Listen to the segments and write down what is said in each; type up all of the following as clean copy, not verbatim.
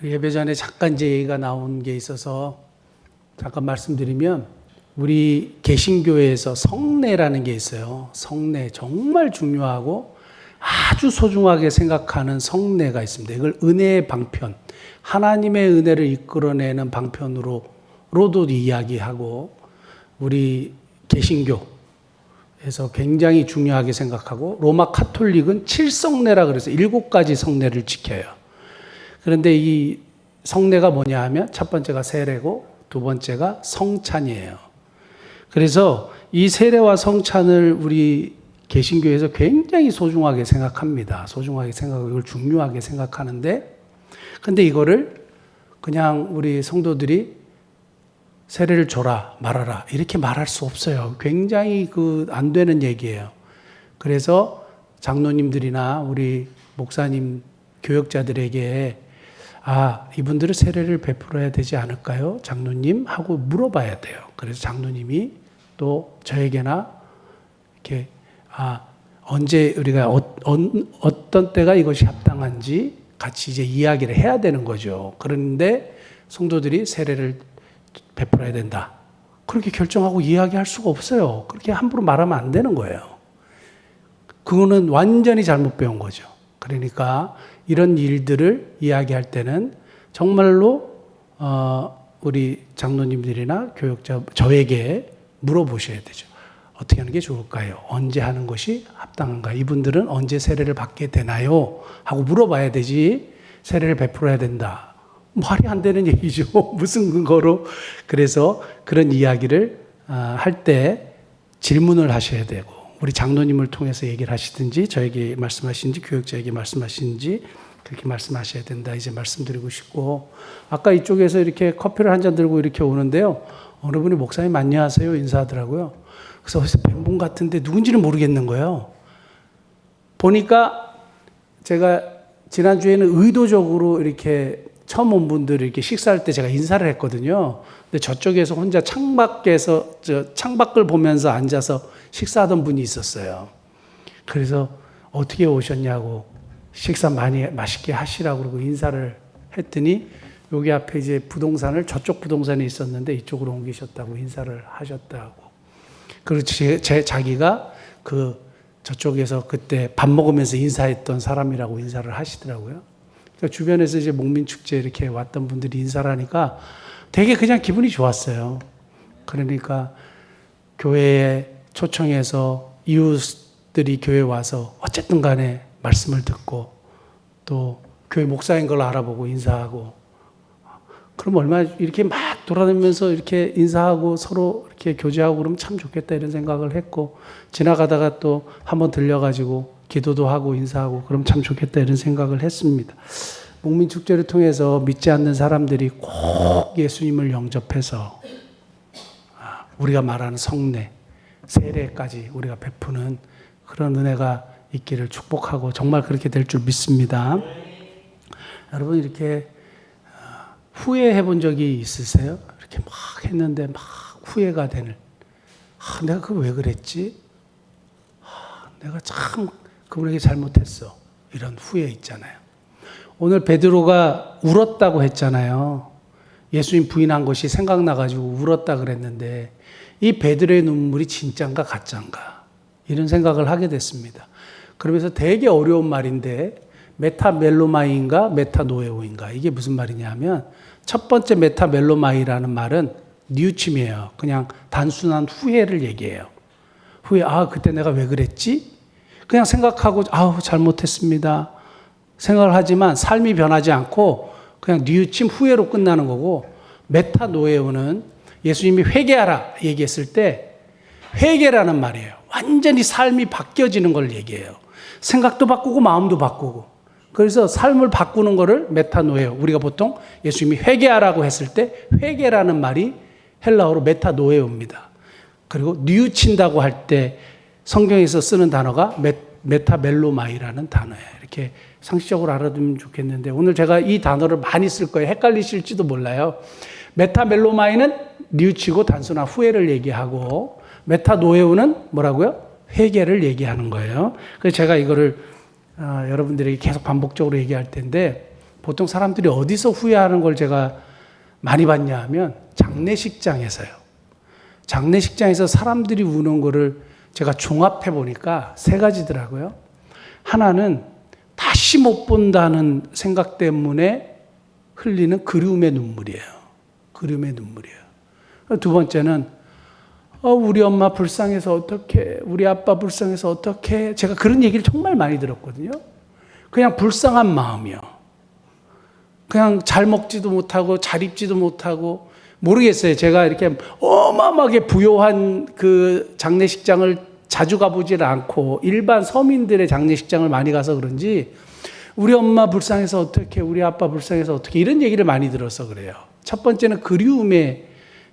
예배 전에 잠깐 이제 얘기가 나온 게 있어서 잠깐 말씀드리면, 우리 개신교회에서 성례라는 게 있어요. 성례, 정말 중요하고 아주 소중하게 생각하는 성례가 있습니다. 이걸 은혜의 방편, 하나님의 은혜를 이끌어내는 방편으로도 이야기하고, 우리 개신교에서 굉장히 중요하게 생각하고, 로마 카톨릭은 7성례라 그래서 7가지 성례를 지켜요. 그런데 이 성례가 뭐냐 하면 첫 번째가 세례고 두 번째가 성찬이에요. 그래서 이 세례와 성찬을 우리 개신교에서 굉장히 소중하게 생각합니다. 소중하게 생각하고 이걸 중요하게 생각하는데, 근데 이거를 그냥 우리 성도들이 세례를 줘라 말아라 이렇게 말할 수 없어요. 굉장히 안 되는 얘기예요. 그래서 장로님들이나 우리 목사님, 교역자들에게 이분들은 세례를 베풀어야 되지 않을까요? 장로님? 하고 물어봐야 돼요. 그래서 장로님이 또 저에게나 이렇게 언제 우리가 어떤 때가 이것이 합당한지 같이 이제 이야기를 해야 되는 거죠. 그런데 성도들이 세례를 베풀어야 된다, 그렇게 결정하고 이야기할 수가 없어요. 그렇게 함부로 말하면 안 되는 거예요. 그거는 완전히 잘못 배운 거죠. 그러니까 이런 일들을 이야기할 때는 정말로 우리 장로님들이나 교역자, 저에게 물어보셔야 되죠. 어떻게 하는 게 좋을까요? 언제 하는 것이 합당한가요? 이분들은 언제 세례를 받게 되나요? 하고 물어봐야 되지, 세례를 베풀어야 된다, 말이 안 되는 얘기죠. 무슨 근거로. 그래서 그런 이야기를 할 때 질문을 하셔야 되고, 우리 장로님을 통해서 얘기를 하시든지 저에게 말씀하시든지 교역자에게 말씀하시든지 그렇게 말씀하셔야 된다, 이제 말씀드리고 싶고, 아까 이쪽에서 이렇게 커피를 한 잔 들고 이렇게 오는데요, 어느 분이 목사님 안녕하세요 인사하더라고요. 그래서 어디서 뵌 분 같은데 누군지는 모르겠는 거예요. 보니까 제가 지난주에는 의도적으로 이렇게 처음 온 분들 이렇게 식사할 때 제가 인사를 했거든요. 근데 저쪽에서 혼자 창밖을 보면서 앉아서 식사하던 분이 있었어요. 그래서 어떻게 오셨냐고, 식사 많이 맛있게 하시라고 그러고 인사를 했더니, 여기 앞에 이제 부동산을, 저쪽 부동산에 있었는데 이쪽으로 옮기셨다고 인사를 하셨다고. 그리고 자기가 저쪽에서 그때 밥 먹으면서 인사했던 사람이라고 인사를 하시더라고요. 그러니까 주변에서 이제 목민축제 이렇게 왔던 분들이 인사를 하니까 되게 그냥 기분이 좋았어요. 그러니까 교회에 초청해서 이웃들이 교회에 와서 어쨌든 간에 말씀을 듣고 또 교회 목사인 걸 알아보고 인사하고, 그럼 얼마나 이렇게 막 돌아다니면서 이렇게 인사하고 서로 이렇게 교제하고 그러면 참 좋겠다 이런 생각을 했고, 지나가다가 또 한번 들려가지고 기도도 하고 인사하고 그럼 참 좋겠다 이런 생각을 했습니다. 목민축제를 통해서 믿지 않는 사람들이 꼭 예수님을 영접해서 우리가 말하는 성례, 세례까지 우리가 베푸는 그런 은혜가 있기를 축복하고, 정말 그렇게 될 줄 믿습니다. 여러분, 이렇게 후회해 본 적이 있으세요? 이렇게 막 했는데 막 후회가 되는, 내가 그거 왜 그랬지? 내가 참 그분에게 잘못했어, 이런 후회 있잖아요. 오늘 베드로가 울었다고 했잖아요. 예수님 부인한 것이 생각나가지고 울었다 그랬는데, 이 베드로의 눈물이 진짠가 가짠가 이런 생각을 하게 됐습니다. 그러면서 되게 어려운 말인데, 메타멜로마이인가 메타노에오인가, 이게 무슨 말이냐면, 첫 번째 메타멜로마이라는 말은 뉘우침이에요. 그냥 단순한 후회를 얘기해요. 후회, 그때 내가 왜 그랬지? 그냥 생각하고 잘못했습니다 생각을 하지만 삶이 변하지 않고 그냥 뉘우침, 후회로 끝나는 거고, 메타노에오는 예수님이 회개하라 얘기했을 때 회개라는 말이에요. 완전히 삶이 바뀌어지는 걸 얘기해요. 생각도 바꾸고 마음도 바꾸고. 그래서 삶을 바꾸는 거를 메타노에오, 우리가 보통 예수님이 회개하라고 했을 때 회개라는 말이 헬라어로 메타노에오입니다. 그리고 뉘우친다고 할 때 성경에서 쓰는 단어가 메타멜로마이라는 단어예요. 이렇게 상식적으로 알아두면 좋겠는데, 오늘 제가 이 단어를 많이 쓸 거예요. 헷갈리실지도 몰라요. 메타멜로마이는 뉘우치고 단순한 후회를 얘기하고, 메타노에오는 뭐라고요? 회개를 얘기하는 거예요. 그래서 제가 이거를 여러분들에게 계속 반복적으로 얘기할 텐데, 보통 사람들이 어디서 후회하는 걸 제가 많이 봤냐 하면 장례식장에서요. 장례식장에서 사람들이 우는 거를 제가 종합해 보니까 세 가지더라고요. 하나는 다시 못 본다는 생각 때문에 흘리는 그리움의 눈물이에요. 그리움의 눈물이에요. 두 번째는 우리 엄마 불쌍해서 어떡해, 우리 아빠 불쌍해서 어떡해. 제가 그런 얘기를 정말 많이 들었거든요. 그냥 불쌍한 마음이요. 그냥 잘 먹지도 못하고 잘 입지도 못하고 모르겠어요. 제가 이렇게 어마어마하게 부요한 그 장례식장을 자주 가보질 않고 일반 서민들의 장례식장을 많이 가서 그런지 우리 엄마 불쌍해서 어떡해, 우리 아빠 불쌍해서 어떡해 이런 얘기를 많이 들어서 그래요. 첫 번째는 그리움에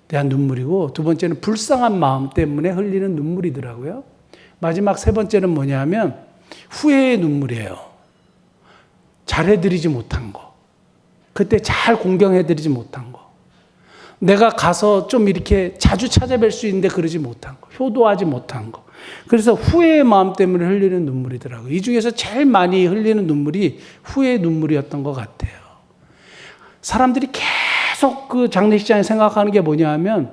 대한 눈물이고 두 번째는 불쌍한 마음 때문에 흘리는 눈물이더라고요. 마지막 세 번째는 뭐냐면 후회의 눈물이에요. 잘해드리지 못한 거. 그때 잘 공경해드리지 못한 거. 내가 가서 좀 이렇게 자주 찾아뵐 수 있는데 그러지 못한 거. 효도하지 못한 거. 그래서 후회의 마음 때문에 흘리는 눈물이더라고요. 이 중에서 제일 많이 흘리는 눈물이 후회의 눈물이었던 것 같아요. 사람들이 계속 그 장례식장에 생각하는 게 뭐냐 하면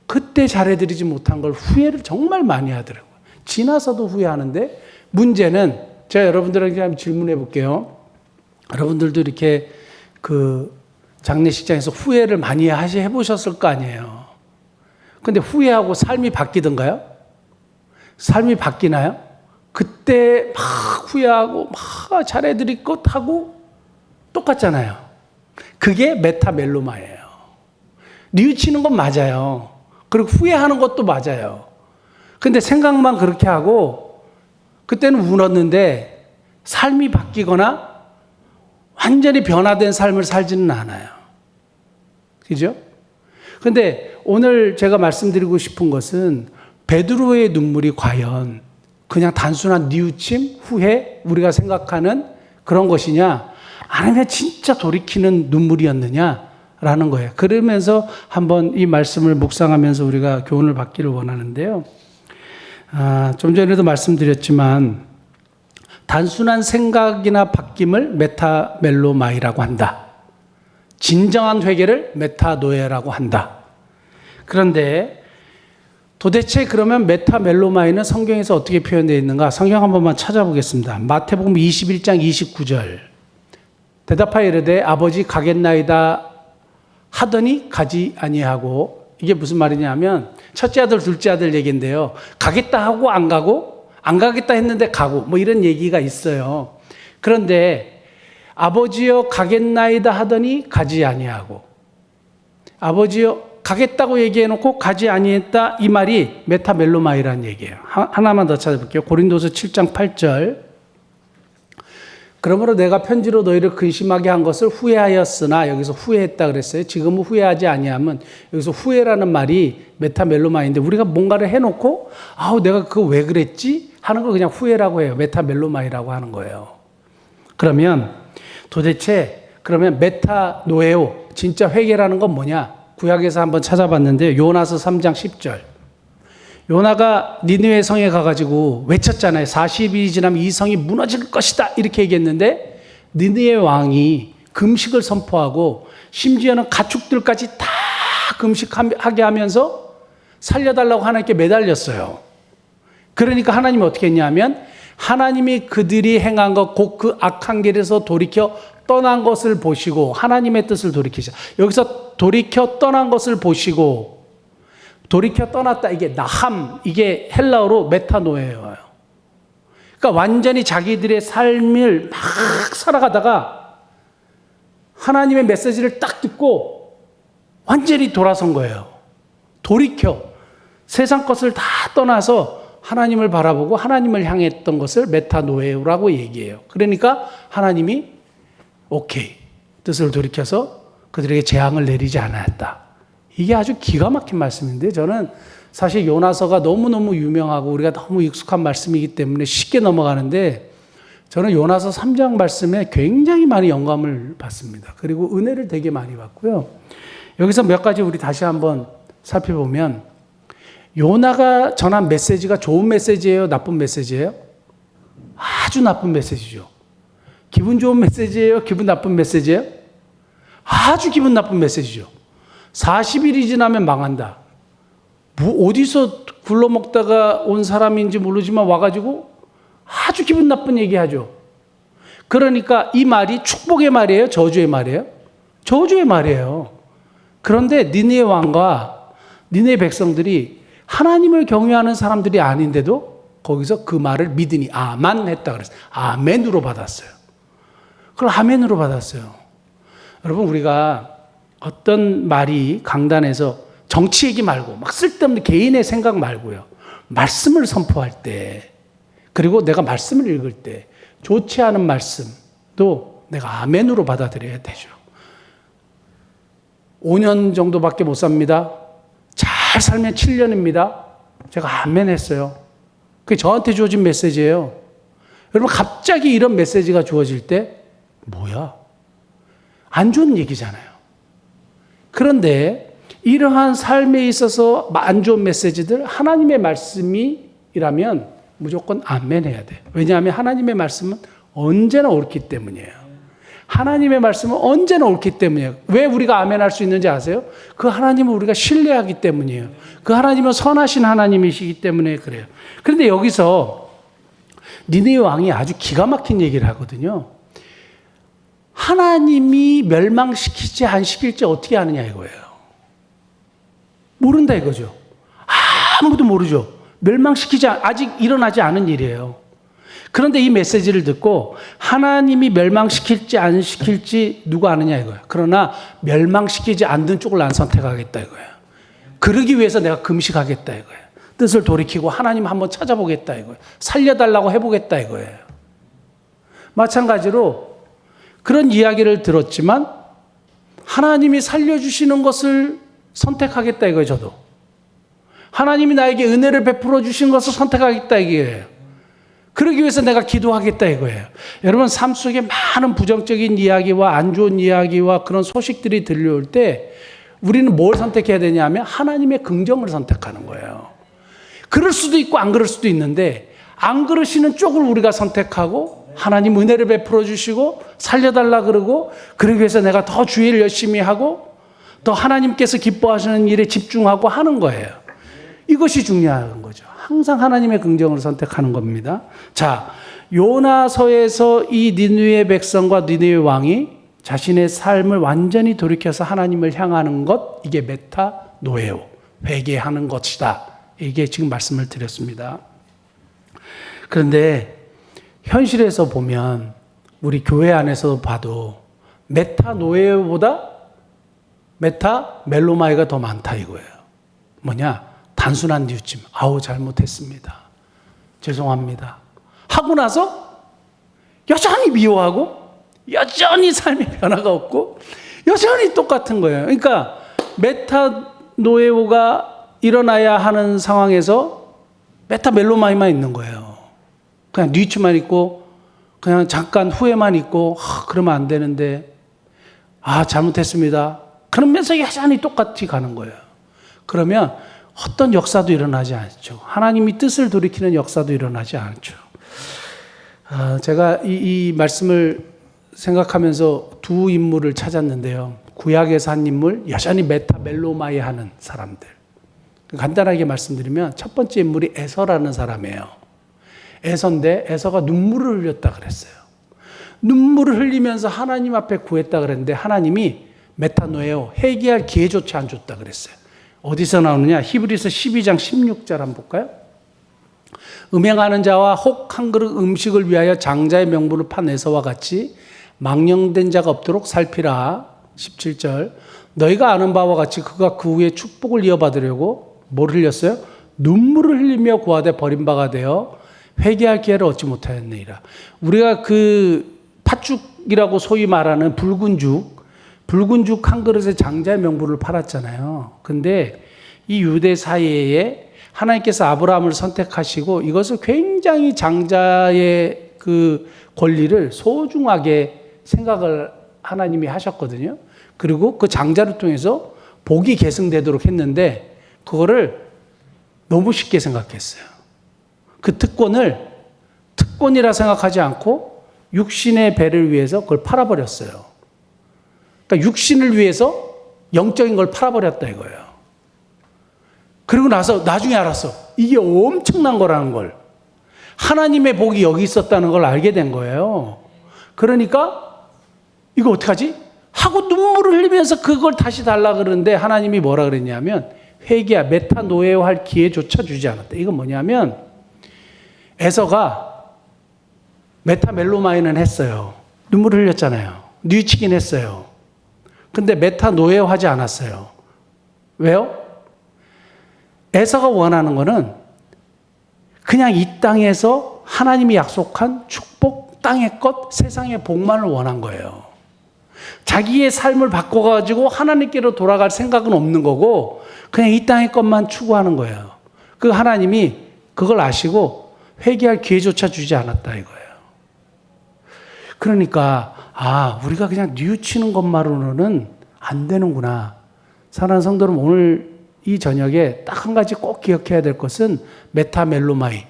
그때 잘해드리지 못한 걸 후회를 정말 많이 하더라고요. 지나서도 후회하는데 문제는 제가 여러분들에게 한번 질문해 볼게요. 여러분들도 이렇게 그 장례식장에서 후회를 많이 해보셨을 거 아니에요. 근데 후회하고 삶이 바뀌던가요? 삶이 바뀌나요? 그때 막 후회하고 막 잘해드릴 것 하고 똑같잖아요. 그게 메타멜로마예요. 뉘우치는 건 맞아요. 그리고 후회하는 것도 맞아요. 근데 생각만 그렇게 하고 그때는 울었는데 삶이 바뀌거나 완전히 변화된 삶을 살지는 않아요. 그죠? 근데 오늘 제가 말씀드리고 싶은 것은 베드로의 눈물이 과연 그냥 단순한 뉘우침, 후회, 우리가 생각하는 그런 것이냐 아니면 진짜 돌이키는 눈물이었느냐라는 거예요. 그러면서 한번 이 말씀을 묵상하면서 우리가 교훈을 받기를 원하는데요. 좀 전에도 말씀드렸지만 단순한 생각이나 바뀜을 메타멜로마이라고 한다. 진정한 회개를 메타노에라고 한다. 그런데 도대체 그러면 메타멜로마이는 성경에서 어떻게 표현되어 있는가? 성경 한 번만 찾아보겠습니다. 마태복음 21장 29절. 대답하여 이르되 아버지 가겠나이다 하더니 가지 아니하고, 이게 무슨 말이냐면 첫째 아들 둘째 아들 얘기인데요. 가겠다 하고 안 가고 안 가겠다 했는데 가고 뭐 이런 얘기가 있어요. 그런데 아버지여 가겠나이다 하더니 가지 아니하고, 아버지여 가겠다고 얘기해놓고 가지 아니했다, 이 말이 메타멜로마이라는 얘기예요. 하나만 더 찾아볼게요. 고린도서 7장 8절. 그러므로 내가 편지로 너희를 근심하게 한 것을 후회하였으나, 여기서 후회했다 그랬어요. 지금은 후회하지 아니하면, 여기서 후회라는 말이 메타멜로마인데 우리가 뭔가를 해놓고 내가 그거 왜 그랬지 하는 걸 그냥 후회라고 해요. 메타멜로마이라고 하는 거예요. 그러면 도대체 그러면 메타노에오, 진짜 회개라는 건 뭐냐? 구약에서 한번 찾아봤는데 요나서 3장 10절. 요나가 니느웨 성에 가가지고 외쳤잖아요. 40일이 지나면 이 성이 무너질 것이다 이렇게 얘기했는데 니느웨 왕이 금식을 선포하고 심지어는 가축들까지 다 금식하게 하면서 살려달라고 하나님께 매달렸어요. 그러니까 하나님이 어떻게 했냐면 하나님이 그들이 행한 것, 곧 그 악한 길에서 돌이켜 떠난 것을 보시고, 하나님의 뜻을 돌이키자. 여기서 돌이켜 떠난 것을 보시고, 돌이켜 떠났다, 이게 나함, 이게 헬라어로 메타노예요. 그러니까 완전히 자기들의 삶을 막 살아가다가 하나님의 메시지를 딱 듣고 완전히 돌아선 거예요. 돌이켜 세상 것을 다 떠나서 하나님을 바라보고 하나님을 향했던 것을 메타노에라고 얘기해요. 그러니까 하나님이 오케이, 뜻을 돌이켜서 그들에게 재앙을 내리지 않았다. 이게 아주 기가 막힌 말씀인데, 저는 사실 요나서가 너무너무 유명하고 우리가 너무 익숙한 말씀이기 때문에 쉽게 넘어가는데, 저는 요나서 3장 말씀에 굉장히 많이 영감을 받습니다. 그리고 은혜를 되게 많이 받고요. 여기서 몇 가지 우리 다시 한번 살펴보면, 요나가 전한 메시지가 좋은 메시지예요? 나쁜 메시지예요? 아주 나쁜 메시지죠. 기분 좋은 메시지예요? 기분 나쁜 메시지예요? 아주 기분 나쁜 메시지죠. 40일이 지나면 망한다. 뭐 어디서 굴러먹다가 온 사람인지 모르지만 와가지고 아주 기분 나쁜 얘기하죠. 그러니까 이 말이 축복의 말이에요? 저주의 말이에요? 저주의 말이에요. 그런데 니느웨 왕과 니느웨 백성들이 하나님을 경외하는 사람들이 아닌데도 거기서 그 말을 믿으니 아만 했다 그랬어요. 아멘으로 받았어요. 그걸 아멘으로 받았어요. 여러분, 우리가 어떤 말이 강단에서 정치 얘기 말고 막 쓸데없는 개인의 생각 말고요. 말씀을 선포할 때, 그리고 내가 말씀을 읽을 때 좋지 않은 말씀도 내가 아멘으로 받아들여야 되죠. 5년 정도밖에 못 삽니다. 잘 살면 7년입니다. 제가 아멘 했어요. 그게 저한테 주어진 메시지예요. 여러분, 갑자기 이런 메시지가 주어질 때 뭐야? 안 좋은 얘기잖아요. 그런데 이러한 삶에 있어서 안 좋은 메시지들, 하나님의 말씀이라면 무조건 아멘 해야 돼요. 왜냐하면 하나님의 말씀은 언제나 옳기 때문이에요. 하나님의 말씀은 언제나 옳기 때문이에요. 왜 우리가 아멘 할 수 있는지 아세요? 그 하나님을 우리가 신뢰하기 때문이에요. 그 하나님은 선하신 하나님이시기 때문에 그래요. 그런데 여기서 니느웨 왕이 아주 기가 막힌 얘기를 하거든요. 하나님이 멸망시키지 안 시킬지 어떻게 아느냐 이거예요. 모른다 이거죠. 아무도 모르죠. 아직 일어나지 않은 일이에요. 그런데 이 메시지를 듣고 하나님이 멸망시킬지 안 시킬지 누가 아느냐 이거예요. 그러나 멸망시키지 않는 쪽을 난 선택하겠다 이거예요. 그러기 위해서 내가 금식하겠다 이거예요. 뜻을 돌이키고 하나님 한번 찾아보겠다 이거예요. 살려달라고 해보겠다 이거예요. 마찬가지로 그런 이야기를 들었지만 하나님이 살려주시는 것을 선택하겠다 이거예요. 저도 하나님이 나에게 은혜를 베풀어 주신 것을 선택하겠다 이거예요. 그러기 위해서 내가 기도하겠다 이거예요. 여러분, 삶 속에 많은 부정적인 이야기와 안 좋은 이야기와 그런 소식들이 들려올 때 우리는 뭘 선택해야 되냐면 하나님의 긍정을 선택하는 거예요. 그럴 수도 있고 안 그럴 수도 있는데 안 그러시는 쪽을 우리가 선택하고 하나님 은혜를 베풀어 주시고 살려달라 그러고 그러기 위해서 내가 더 주의를 열심히 하고 더 하나님께서 기뻐하시는 일에 집중하고 하는 거예요. 이것이 중요한 거죠. 항상 하나님의 긍정을 선택하는 겁니다. 자, 요나서에서 이 니느웨 백성과 니느웨 왕이 자신의 삶을 완전히 돌이켜서 하나님을 향하는 것, 이게 메타노에오, 회개하는 것이다. 이게 지금 말씀을 드렸습니다. 그런데 현실에서 보면 우리 교회 안에서 봐도 메타노에오보다 메타멜로마이가 더 많다 이거예요. 뭐냐? 단순한 뉘우침. 아우, 잘못했습니다. 죄송합니다. 하고 나서 여전히 미워하고 여전히 삶의 변화가 없고 여전히 똑같은 거예요. 그러니까 메타노에오가 일어나야 하는 상황에서 메타멜로마이만 있는 거예요. 그냥 뉘우침만 있고 그냥 잠깐 후회만 있고 그러면 안 되는데 잘못했습니다. 그러면서 여전히 똑같이 가는 거예요. 그러면 어떤 역사도 일어나지 않죠. 하나님이 뜻을 돌이키는 역사도 일어나지 않죠. 제가 이 말씀을 생각하면서 두 인물을 찾았는데요. 구약에서 한 인물, 여전히 메타멜로마이 하는 사람들. 간단하게 말씀드리면 첫 번째 인물이 에서라는 사람이에요. 에서인데 에서가 눈물을 흘렸다 그랬어요. 눈물을 흘리면서 하나님 앞에 구했다 그랬는데 하나님이 메타노에오, 회개할 기회조차 안 줬다 그랬어요. 어디서 나오느냐? 히브리서 12장 16절 한번 볼까요? 음행하는 자와 혹 한 그릇 음식을 위하여 장자의 명분을 판 에서와 같이 망령된 자가 없도록 살피라. 17절 너희가 아는 바와 같이 그가 그 후에 축복을 이어받으려고 뭘 흘렸어요? 눈물을 흘리며 구하되 버림바가 되어 회개할 기회를 얻지 못하였느니라. 우리가 그 팥죽이라고 소위 말하는 붉은 죽 한 그릇에 장자의 명분을 팔았잖아요. 근데 이 유대 사회에 하나님께서 아브라함을 선택하시고 이것을 굉장히 장자의 그 권리를 소중하게 생각을 하나님이 하셨거든요. 그리고 그 장자를 통해서 복이 계승되도록 했는데 그거를 너무 쉽게 생각했어요. 그 특권을 특권이라 생각하지 않고 육신의 배를 위해서 그걸 팔아버렸어요. 그러니까 육신을 위해서 영적인 걸 팔아버렸다 이거예요. 그리고 나서 나중에 알았어. 이게 엄청난 거라는 걸. 하나님의 복이 여기 있었다는 걸 알게 된 거예요. 그러니까 이거 어떡하지? 하고 눈물을 흘리면서 그걸 다시 달라 그러는데 하나님이 뭐라 그랬냐면 회개야 메타노에할 기회조차 주지 않았다. 이건 뭐냐면 에서가 메타멜로마이는 했어요. 눈물을 흘렸잖아요. 뉘우치긴 했어요. 근데 메타노에하지 않았어요. 왜요? 에서가 원하는 거는 그냥 이 땅에서 하나님이 약속한 축복, 땅의 것, 세상의 복만을 원한 거예요. 자기의 삶을 바꿔가지고 하나님께로 돌아갈 생각은 없는 거고 그냥 이 땅의 것만 추구하는 거예요. 그 하나님이 그걸 아시고 회개할 기회조차 주지 않았다 이거예요. 그러니까 우리가 그냥 뉘우치는 것만으로는 안 되는구나. 사랑하는 성도는 오늘 이 저녁에 딱 한 가지 꼭 기억해야 될 것은 메타멜로마이.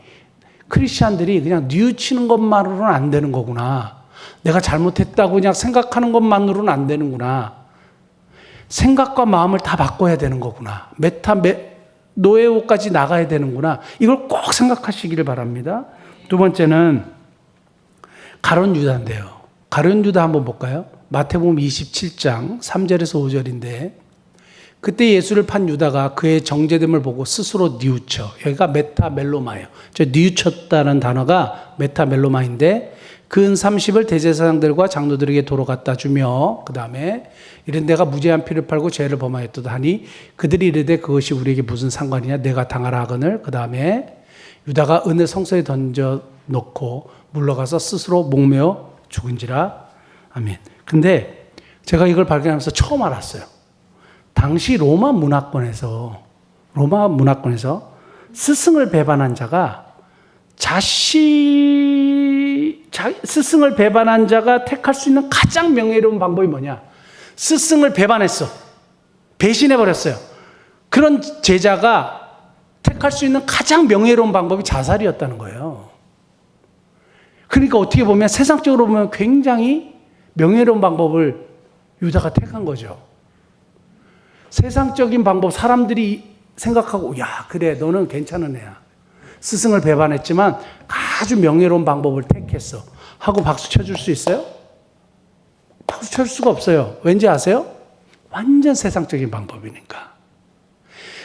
크리스찬들이 그냥 뉘우치는 것만으로는 안 되는 거구나. 내가 잘못했다고 그냥 생각하는 것만으로는 안 되는구나. 생각과 마음을 다 바꿔야 되는 거구나. 노예호까지 나가야 되는구나. 이걸 꼭 생각하시기를 바랍니다. 두 번째는 가룟 유다인데요. 가룟 유다 한번 볼까요? 마태복음 27장 3절에서 5절인데 그때 예수를 판 유다가 그의 정죄됨을 보고 스스로 뉘우쳐. 여기가 메타멜로마예요. 저 뉘우쳤다는 단어가 메타멜로마인데 근 30을 대제사장들과 장로들에게 도로 갖다 주며 그 다음에 이런 내가 무죄한 피를 팔고 죄를 범하였도다 하니 그들이 이르되 그것이 우리에게 무슨 상관이냐 내가 당하라 하거늘. 그 다음에 유다가 은을 성소에 던져 놓고 물러가서 스스로 목매어 죽은지라. 아멘. 근데 제가 이걸 발견하면서 처음 알았어요. 당시 로마 문화권에서 스승을 배반한 자가 스승을 배반한 자가 택할 수 있는 가장 명예로운 방법이 뭐냐? 스승을 배반했어. 배신해버렸어요. 그런 제자가 택할 수 있는 가장 명예로운 방법이 자살이었다는 거예요. 그러니까 어떻게 보면 세상적으로 보면 굉장히 명예로운 방법을 유다가 택한 거죠. 세상적인 방법, 사람들이 생각하고, 야, 그래, 너는 괜찮은 애야. 스승을 배반했지만 아주 명예로운 방법을 택했어. 하고 박수 쳐줄 수 있어요? 박수 쳐줄 수가 없어요. 왠지 아세요? 완전 세상적인 방법이니까.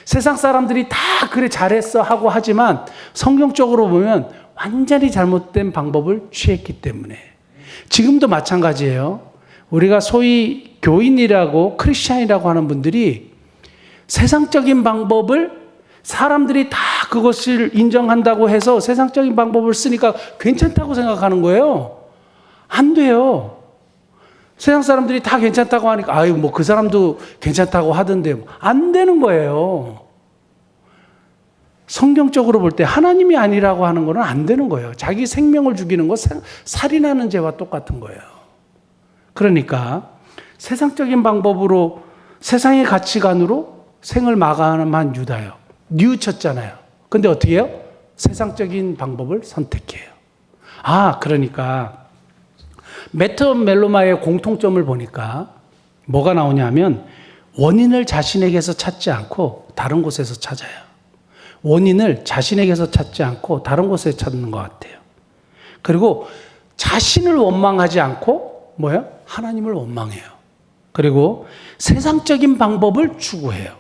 세상 사람들이 다 그래, 잘했어 하고 하지만 성경적으로 보면 완전히 잘못된 방법을 취했기 때문에. 지금도 마찬가지예요. 우리가 소위 교인이라고 크리스찬이라고 하는 분들이 세상적인 방법을 사람들이 다 그것을 인정한다고 해서 세상적인 방법을 쓰니까 괜찮다고 생각하는 거예요. 안 돼요. 세상 사람들이 다 괜찮다고 하니까 뭐 그 사람도 괜찮다고 하던데 안 되는 거예요. 성경적으로 볼 때 하나님이 아니라고 하는 거는 안 되는 거예요. 자기 생명을 죽이는 거 살인하는 죄와 똑같은 거예요. 그러니까 세상적인 방법으로 세상의 가치관으로 생을 마감한 유다요. 뉘우쳤잖아요. 근데 어떻게 해요? 세상적인 방법을 선택해요. 그러니까 메타멜로마의 공통점을 보니까 뭐가 나오냐면 원인을 자신에게서 찾지 않고 다른 곳에서 찾아요. 원인을 자신에게서 찾지 않고 다른 곳에 찾는 것 같아요. 그리고 자신을 원망하지 않고 하나님을 원망해요. 그리고 세상적인 방법을 추구해요.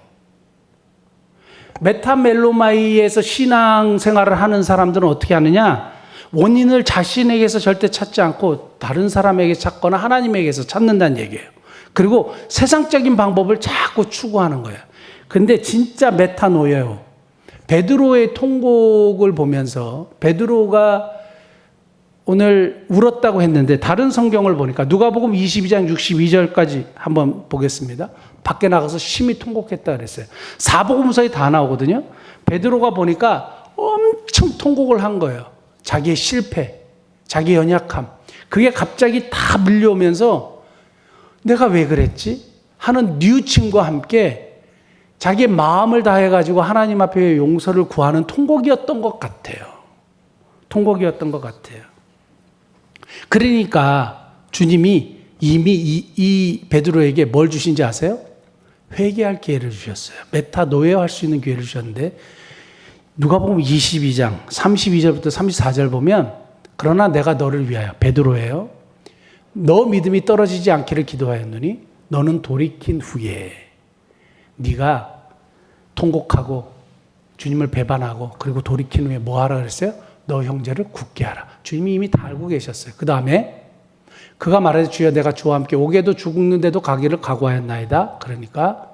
메타멜로마이에서 신앙생활을 하는 사람들은 어떻게 하느냐? 원인을 자신에게서 절대 찾지 않고 다른 사람에게 찾거나 하나님에게서 찾는다는 얘기예요. 그리고 세상적인 방법을 자꾸 추구하는 거예요. 근데 진짜 메타노예요. 베드로의 통곡을 보면서 베드로가 오늘 울었다고 했는데 다른 성경을 보니까 누가복음 22장 62절까지 한번 보겠습니다. 밖에 나가서 심히 통곡했다 그랬어요. 사복음서에 다 나오거든요. 베드로가 보니까 엄청 통곡을 한 거예요. 자기의 실패, 자기의 연약함. 그게 갑자기 다 밀려오면서 내가 왜 그랬지? 하는 뉘우침과 함께 자기의 마음을 다해가지고 하나님 앞에 용서를 구하는 통곡이었던 것 같아요. 통곡이었던 것 같아요. 그러니까 주님이 이미 이 베드로에게 뭘 주신지 아세요? 회개할 기회를 주셨어요. 메타노에할 수 있는 기회를 주셨는데 누가복음 22장 32절부터 34절 보면 그러나 내가 너를 위하여 베드로예요. 너 믿음이 떨어지지 않기를 기도하였노니 너는 돌이킨 후에 네가 통곡하고 주님을 배반하고 그리고 돌이킨 후에 뭐 하라 그랬어요? 너 형제를 굳게 하라. 주님이 이미 다 알고 계셨어요. 그 다음에 그가 말하되 주여 내가 주와 함께 오게도 죽는데도 가기를 각오하였나이다. 그러니까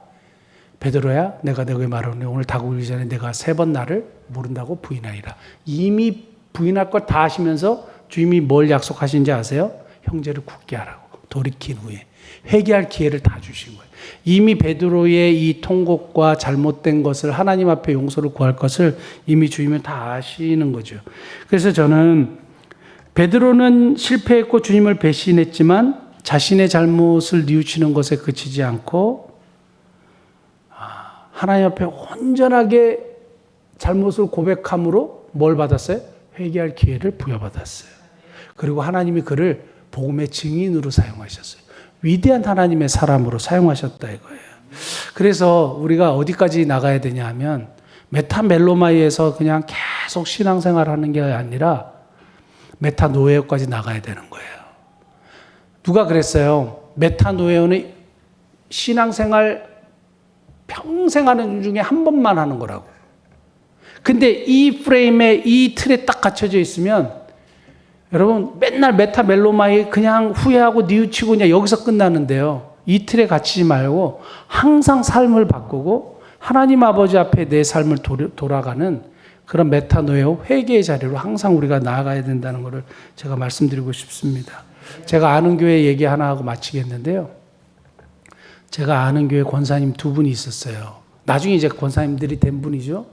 베드로야 내가 너에게 말하노니 오늘 다구기 전에 내가 3번 나를 모른다고 부인하리라. 이미 부인할 걸 다 하시면서 주님이 뭘 약속하신지 아세요? 형제를 굳게 하라고. 돌이킨 후에 회개할 기회를 다 주신 거예요. 이미 베드로의 이 통곡과 잘못된 것을 하나님 앞에 용서를 구할 것을 이미 주님은 다 아시는 거죠. 그래서 저는 베드로는 실패했고 주님을 배신했지만 자신의 잘못을 뉘우치는 것에 그치지 않고 하나님 앞에 온전하게 잘못을 고백함으로 뭘 받았어요? 회개할 기회를 부여받았어요. 그리고 하나님이 그를 복음의 증인으로 사용하셨어요. 위대한 하나님의 사람으로 사용하셨다 이거예요. 그래서 우리가 어디까지 나가야 되냐 하면 메타멜로마이에서 그냥 계속 신앙생활하는 게 아니라 메타노에오까지 나가야 되는 거예요. 누가 그랬어요? 메타노에오는 신앙생활 평생 하는 중에 한 번만 하는 거라고. 근데 이 프레임에 이 틀에 딱 갇혀져 있으면 여러분 맨날 메타멜로마이 그냥 후회하고 뉘우치고 그냥 여기서 끝나는데요. 이 틀에 갇히지 말고 항상 삶을 바꾸고 하나님 아버지 앞에 내 삶을 돌아가는 그런 메타노에오 회개의 자리로 항상 우리가 나아가야 된다는 것을 제가 말씀드리고 싶습니다. 제가 아는 교회 얘기 하나 하고 마치겠는데요. 제가 아는 교회 권사님 2분이 있었어요. 나중에 이제 권사님들이 된 분이죠.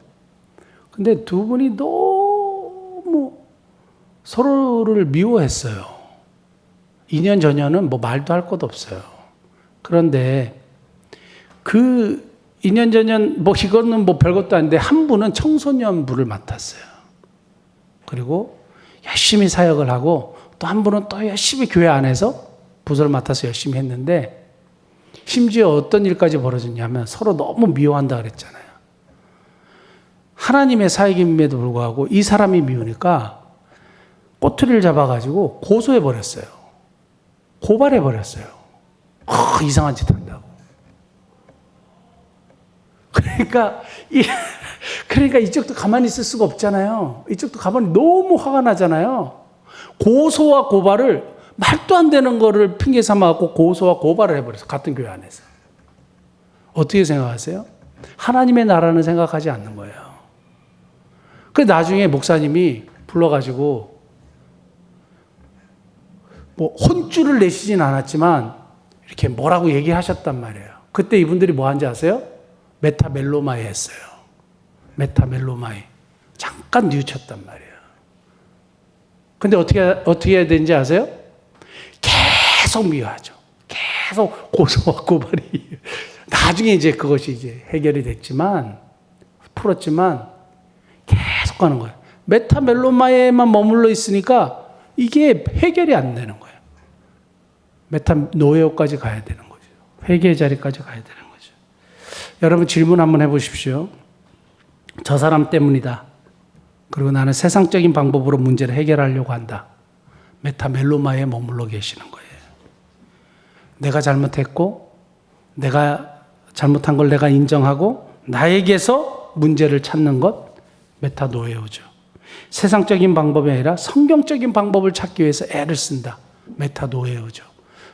근데 2분이 너무 서로를 미워했어요. 2년 전에는 뭐 말도 할 것 없어요. 그런데 그 2년 전엔 뭐 이거는 뭐 별것도 아닌데 한 분은 청소년부를 맡았어요. 그리고 열심히 사역을 하고 또 한 분은 또 열심히 교회 안에서 부서를 맡아서 열심히 했는데 심지어 어떤 일까지 벌어졌냐면 서로 너무 미워한다 그랬잖아요. 하나님의 사역임에도 불구하고 이 사람이 미우니까 꼬투리를 잡아가지고 고소해버렸어요. 고발해버렸어요. 이상한 짓 한다고. 그러니까 이쪽도 가만히 있을 수가 없잖아요. 이쪽도 가만히 너무 화가 나잖아요. 고소와 고발을 말도 안 되는 거를 핑계 삼아갖고 고소와 고발을 해버렸어요. 같은 교회 안에서. 어떻게 생각하세요? 하나님의 나라는 생각하지 않는 거예요. 그 나중에 목사님이 불러가지고 뭐 혼쭐을 내시진 않았지만 이렇게 뭐라고 얘기하셨단 말이에요. 그때 이분들이 뭐 한지 아세요? 메타멜로마이 했어요. 메타멜로마이. 잠깐 뉘우쳤단 말이에요. 근데 어떻게 해야 되는지 아세요? 계속 미워하죠. 계속 고소와 고발이. 나중에 이제 그것이 이제 해결이 됐지만, 풀었지만, 계속 가는 거예요. 메타멜로마에만 머물러 있으니까 이게 해결이 안 되는 거예요. 메타노에오까지 가야 되는 거죠. 회개의 자리까지 가야 되는 거죠. 여러분 질문 한번 해보십시오. 저 사람 때문이다. 그리고 나는 세상적인 방법으로 문제를 해결하려고 한다. 메타멜로마에 머물러 계시는 거예요. 내가 잘못했고 내가 잘못한 걸 내가 인정하고 나에게서 문제를 찾는 것 메타노에오죠. 세상적인 방법이 아니라 성경적인 방법을 찾기 위해서 애를 쓴다. 메타노에오죠.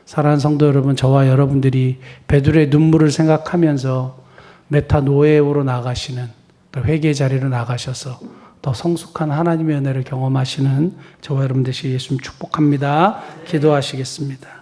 사랑하는 성도 여러분, 저와 여러분들이 베드로의 눈물을 생각하면서 메타노에오로 나가시는 또 회개의 자리로 나가셔서 더 성숙한 하나님의 은혜를 경험하시는 저와 여러분 되시길 예수님 축복합니다. 기도하시겠습니다.